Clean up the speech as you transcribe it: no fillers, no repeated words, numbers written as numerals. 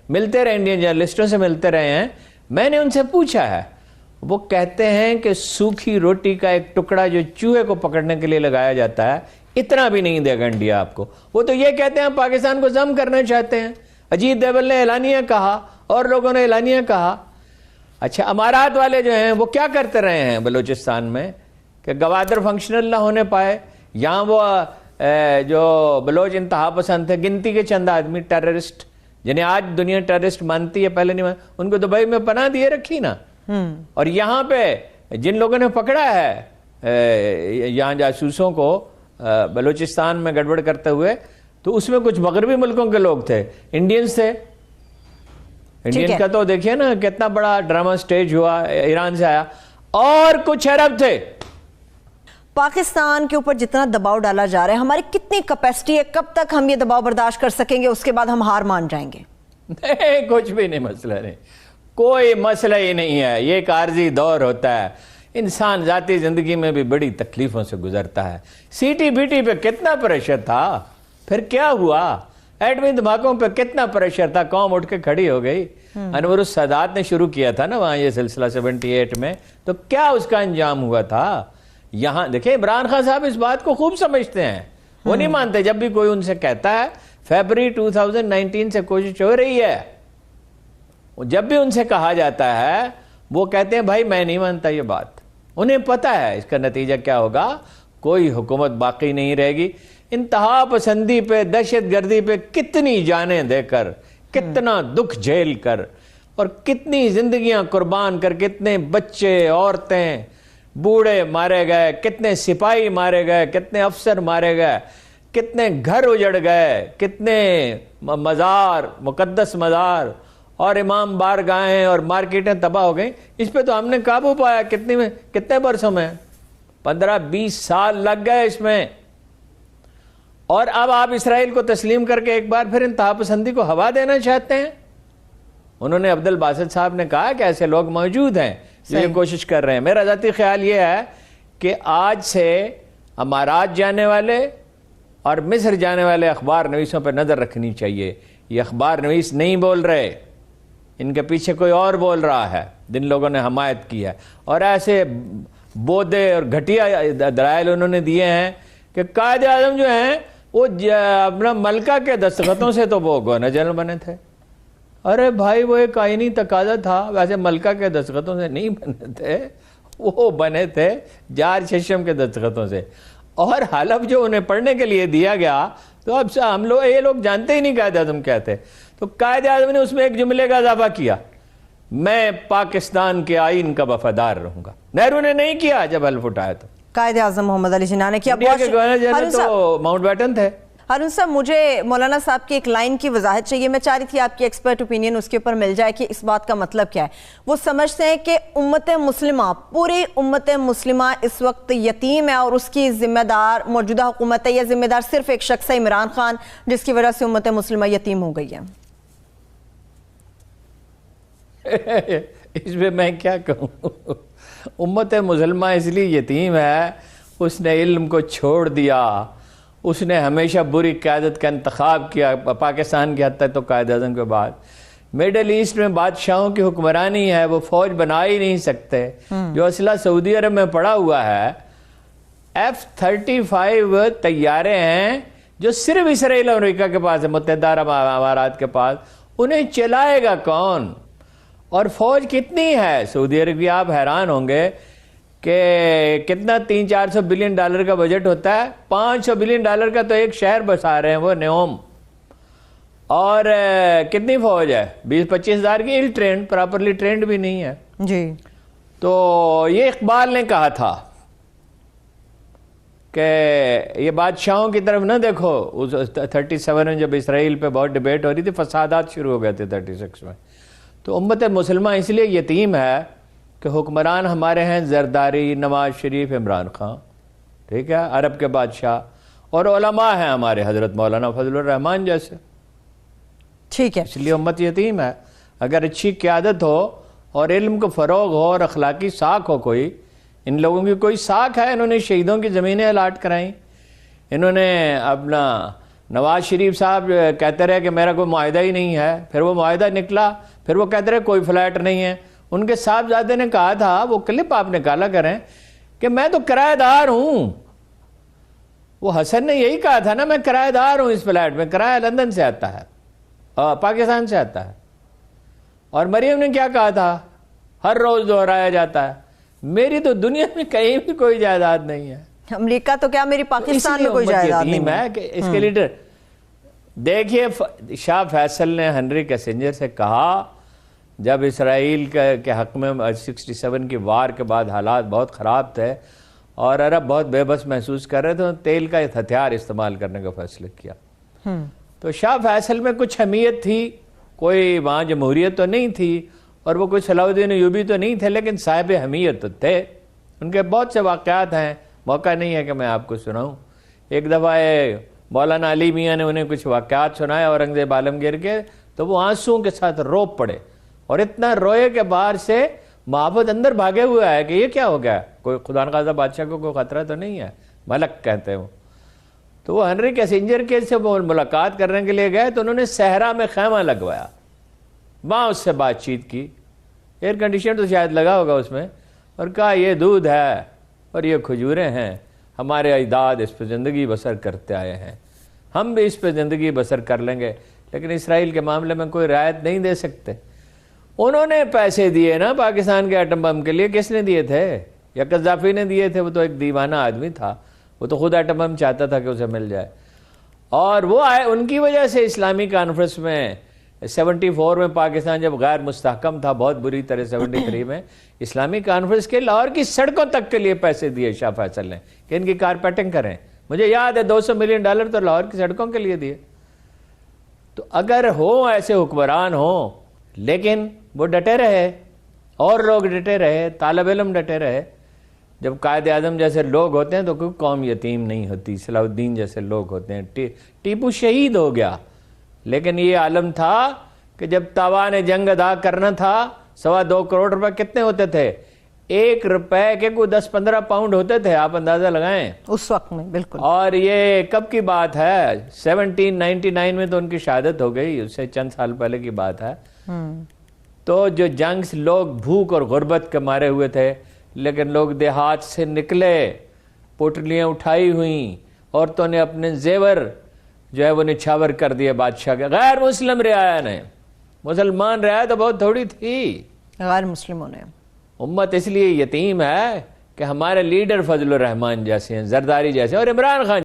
ملتے رہے انڈین جرنلسٹوں سے ملتے رہے ہیں, میں نے ان سے پوچھا ہے, وہ کہتے ہیں کہ سوکھی روٹی کا ایک ٹکڑا جو چوہے کو پکڑنے کے لیے لگایا جاتا ہے اتنا بھی نہیں دے گا انڈیا آپ کو. وہ تو یہ کہتے ہیں پاکستان کو ضم کرنا چاہتے ہیں. اجیت دوول نے اعلانیہ کہا اور لوگوں نے اعلانیہ کہا. اچھا امارات والے جو ہیں وہ کیا کرتے رہے ہیں بلوچستان میں کہ گوادر فنکشنل نہ ہونے پائے. یہاں وہ جو بلوچ انتہا پسند تھے, گنتی کے چند آدمی ٹیررسٹ جنہیں آج دنیا ٹیررسٹ مانتی ہے, پہلے نہیں ان کو دبئی میں پناہ دیے رکھی نا. اور یہاں پہ جن لوگوں نے پکڑا ہے یہاں جاسوسوں کو بلوچستان میں گڑبڑ کرتے ہوئے, تو اس میں کچھ مغربی ملکوں کے لوگ تھے, انڈینز تھے. انڈین کا تو دیکھیے نا کتنا بڑا ڈرامہ سٹیج ہوا, ایران سے آیا, اور کچھ عرب تھے. پاکستان کے اوپر جتنا دباؤ ڈالا جا رہا ہے, ہماری کتنی کیپیسٹی ہے, کب تک ہم یہ دباؤ برداشت کر سکیں گے, اس کے بعد ہم ہار مان جائیں گے؟ نہیں, کچھ بھی نہیں, مسئلہ نہیں, کوئی مسئلہ ہی نہیں ہے. یہ ایک عارضی دور ہوتا ہے. انسان ذاتی زندگی میں بھی بڑی تکلیفوں سے گزرتا ہے. سی ٹی بی ٹی پہ کتنا پریشر تھا, پھر کیا ہوا؟ ایٹمی دھماکوں پہ کتنا پریشر تھا, قوم اٹھ کے کھڑی ہو گئی. انور السادات نے شروع کیا تھا نا وہاں یہ سلسلہ 78 میں, تو کیا اس کا انجام ہوا تھا؟ یہاں دیکھیں عمران خان صاحب اس بات کو خوب سمجھتے ہیں, وہ نہیں مانتے. جب بھی کوئی ان سے کہتا ہے, فیبری 2019 سے کوشش ہو رہی ہے, جب بھی ان سے کہا جاتا ہے وہ کہتے ہیں بھائی میں نہیں مانتا یہ بات. انہیں پتا ہے اس کا نتیجہ کیا ہوگا, کوئی حکومت باقی نہیں رہے گی. انتہا پسندی پہ, دہشت گردی پہ کتنی جانیں دے کر, کتنا دکھ جھیل کر, اور کتنی زندگیاں قربان کر, کتنے بچے عورتیں بوڑھے مارے گئے, کتنے سپاہی مارے گئے, کتنے افسر مارے گئے, کتنے گھر اجڑ گئے, کتنے مزار, مقدس مزار اور امام بارگاہیں اور مارکیٹیں تباہ ہو گئیں. اس پہ تو ہم نے قابو پایا کتنے برسوں میں, 15-20 سال لگ گئے اس میں. اور اب آپ اسرائیل کو تسلیم کر کے ایک بار پھر انتہا پسندی کو ہوا دینا چاہتے ہیں. انہوں نے عبد الباسط صاحب نے کہا کہ ایسے لوگ موجود ہیں جو یہ کوشش کر رہے ہیں. میرا ذاتی خیال یہ ہے کہ آج سے امارات جانے والے اور مصر جانے والے اخبار نویسوں پہ نظر رکھنی چاہیے. یہ اخبار نویس نہیں بول رہے, ان کے پیچھے کوئی اور بول رہا ہے جن لوگوں نے حمایت کی ہے. اور ایسے بودے اور گھٹیا دلائل انہوں نے دیے ہیں کہ قائد اعظم جو ہیں وہ اپنا ملکہ کے دستخطوں سے تو وہ گورنر جنرل بنے تھے. ارے بھائی وہ ایک آئینی تقاضا تھا, ویسے ملکہ کے دستخطوں سے نہیں بنے تھے, وہ بنے تھے جارج ششم کے دستخطوں سے. اور حلف جو انہیں پڑھنے کے لیے دیا گیا, تو اب ہم لوگ یہ لوگ جانتے ہی نہیں قائد اعظم کہتے. تو قائد اعظم نے اس میں ایک جملے کا اضافہ کیا, میں پاکستان کے آئین کا وفادار رہوں گا. نہرو نے نہیں کیا جب حلف اٹھایا تو. قائد اعظم محمد علی جناح نے کیا. انڈیا کے گورنر جنرل تو ماؤنٹ بیٹن تھے. ہارون صاحب, مجھے مولانا صاحب کی ایک لائن کی وضاحت چاہیے. میں چاہ رہی تھی آپ کی ایکسپرٹ اوپینین اس کے اوپر مل جائے کہ اس بات کا مطلب کیا ہے. وہ سمجھتے ہیں کہ امت مسلمہ, پوری امت مسلمہ اس وقت یتیم ہے, اور اس کی ذمہ دار موجودہ حکومت ہے, یا ذمہ دار صرف ایک شخص ہے عمران خان, جس کی وجہ سے امت مسلمہ یتیم ہو گئی ہے؟ اس میں میں کیا کہوں. امت مسلمہ اس لیے یتیم ہے, اس نے علم کو چھوڑ دیا, اس نے ہمیشہ بری قیادت کا انتخاب کیا. پاکستان کی حد تک تو قائد اعظم کے بعد میڈل ایسٹ میں بادشاہوں کی حکمرانی ہے, وہ فوج بنا ہی نہیں سکتے. جو اسلحہ سعودی عرب میں پڑا ہوا ہے, F-35 طیارے ہیں جو صرف اسرائیل اور امریکہ کے پاس ہے, متحدہ عرب امارات کے پاس. انہیں چلائے گا کون؟ اور فوج کتنی ہے سعودی عرب کی؟ آپ حیران ہوں گے کہ کتنا 300-400 بلین ڈالر کا بجٹ ہوتا ہے. 500 بلین ڈالر کا تو ایک شہر بسا رہے ہیں, وہ نیوم. اور کتنی فوج ہے؟ 20-25 ہزار کی, ہل ٹرینڈ, پراپرلی ٹرینڈ بھی نہیں ہے جی. تو یہ اقبال نے کہا تھا کہ یہ بادشاہوں کی طرف نہ دیکھو. 37 میں جب اسرائیل پہ بہت ڈیبیٹ ہو رہی تھی, فسادات شروع ہو گئے تھے 36 میں. تو امت مسلمہ اس لیے یتیم ہے کہ حکمران ہمارے ہیں زرداری, نواز شریف, عمران خان, ٹھیک ہے, عرب کے بادشاہ, اور علماء ہیں ہمارے حضرت مولانا فضل الرحمان جیسے. ٹھیک ہے, اس لیے امت یتیم ہے. اگر اچھی قیادت ہو اور علم کو فروغ ہو اور اخلاقی ساکھ ہو, کوئی ان لوگوں کی کوئی ساکھ ہے, انہوں نے شہیدوں کی زمینیں الاٹ کرائیں, انہوں نے اپنا نواز شریف صاحب کہتے رہے کہ میرا کوئی معاہدہ ہی نہیں ہے، پھر وہ معاہدہ نکلا، پھر وہ کہتے رہے کوئی فلیٹ نہیں ہے۔ ان کے صاحبزادے نے کہا تھا، وہ کلپ آپ نکالا کریں، کہ میں تو کرایہ دار ہوں۔ وہ حسن نے یہی کہا تھا نا، میں کرایہ دار ہوں اس فلیٹ میں، کرایہ لندن سے آتا ہے، پاکستان سے آتا ہے۔ اور مریم نے کیا کہا تھا، ہر روز دہرایا جاتا ہے، میری تو دنیا میں کہیں بھی کوئی جائیداد نہیں ہے۔ امریکہ تو کیا میری پاکستان میں کوئی جائیداد نہیں ہے کہ اس کے لیڈر دیکھیے، شاہ فیصل نے ہنری کیسنجر سے کہا جب اسرائیل کے حق میں 67 کی وار کے بعد حالات بہت خراب تھے اور عرب بہت بے بس محسوس کر رہے تھے، تیل کا ہتھیار استعمال کرنے کا فیصلہ کیا۔ تو شاہ فیصل میں کچھ حمیت تھی، کوئی وہاں جمہوریت تو نہیں تھی اور وہ کوئی صلاح الدین ایوبی تو نہیں تھے، لیکن صاحب حمیت تو تھے۔ ان کے بہت سے واقعات ہیں، موقع نہیں ہے کہ میں آپ کو سناؤں۔ ایک دفعہ مولانا علی میاں نے انہیں کچھ واقعات سنائے اورنگزیب عالمگیر کے، تو وہ آنسوں کے ساتھ رو پڑے اور اتنا روئے کہ باہر سے محافظ اندر بھاگے ہوئے آئے کہ یہ کیا ہو گیا، کوئی خدا نخواستہ بادشاہ کو کوئی خطرہ تو نہیں ہے، ملک کہتے ہیں وہ۔ تو وہ ہنری کیسنجر کے سے ملاقات کرنے کے لیے گئے، تو انہوں نے صحرا میں خیمہ لگوایا، وہاں اس سے بات چیت کی، ایئر کنڈیشن تو شاید لگا ہوگا اس میں، اور کہا یہ دودھ ہے اور یہ کھجوریں ہیں، ہمارے اجداد اس پہ زندگی بسر کرتے آئے ہیں، ہم بھی اس پہ زندگی بسر کر لیں گے، لیکن اسرائیل کے معاملے میں کوئی رعایت نہیں دے سکتے۔ انہوں نے پیسے دیے نا پاکستان کے ایٹم بم کے لیے، کس نے دیے تھے؟ یا قذافی نے دیے تھے، وہ تو ایک دیوانہ آدمی تھا، وہ تو خود ایٹم بم چاہتا تھا کہ اسے مل جائے۔ اور وہ آئے، ان کی وجہ سے اسلامی کانفرنس میں 74 میں پاکستان جب غیر مستحکم تھا بہت بری طرح، 73 میں اسلامی کانفرنس کے لاہور کی سڑکوں تک کے لیے پیسے دیے شاہ فیصل نے کہ ان کی کارپیٹنگ کریں۔ مجھے یاد ہے $200 ملین تو لاہور کی سڑکوں کے لیے دیے۔ تو اگر ہوں ایسے حکمران ہوں، لیکن وہ ڈٹے رہے، اور لوگ ڈٹے رہے، طالب علم ڈٹے رہے۔ جب قائد اعظم جیسے لوگ ہوتے ہیں تو کوئی قوم یتیم نہیں ہوتی، صلاح الدین جیسے لوگ ہوتے ہیں۔ ٹیپو شہید ہو گیا، لیکن یہ عالم تھا کہ جب تاوان جنگ ادا کرنا تھا، 2.25 کروڑ روپے کتنے ہوتے تھے؟ 1 روپے کے کوئی 10-15 پاؤنڈ ہوتے تھے، آپ اندازہ لگائیں اس وقت میں۔ بالکل۔ اور یہ کب کی بات ہے؟ 1799 میں تو ان کی شہادت ہو گئی، اس سے چند سال پہلے کی بات ہے۔ تو جو جنگ سے لوگ بھوک اور غربت کے مارے ہوئے تھے، لیکن لوگ دیہات سے نکلے، پوٹلیاں اٹھائی ہوئیں، عورتوں نے اپنے زیور جو ہے وہ نچھاور کر دیے بادشاہ کے۔ غیر مسلم رعایا نے، مسلمان رعایا تو بہت تھوڑی تھی، غیر مسلموں نے۔ امت اس لیے یتیم ہے کہ ہمارے لیڈر فضل الرحمان جیسے ہیں، زرداری جیسے، اور عمران خان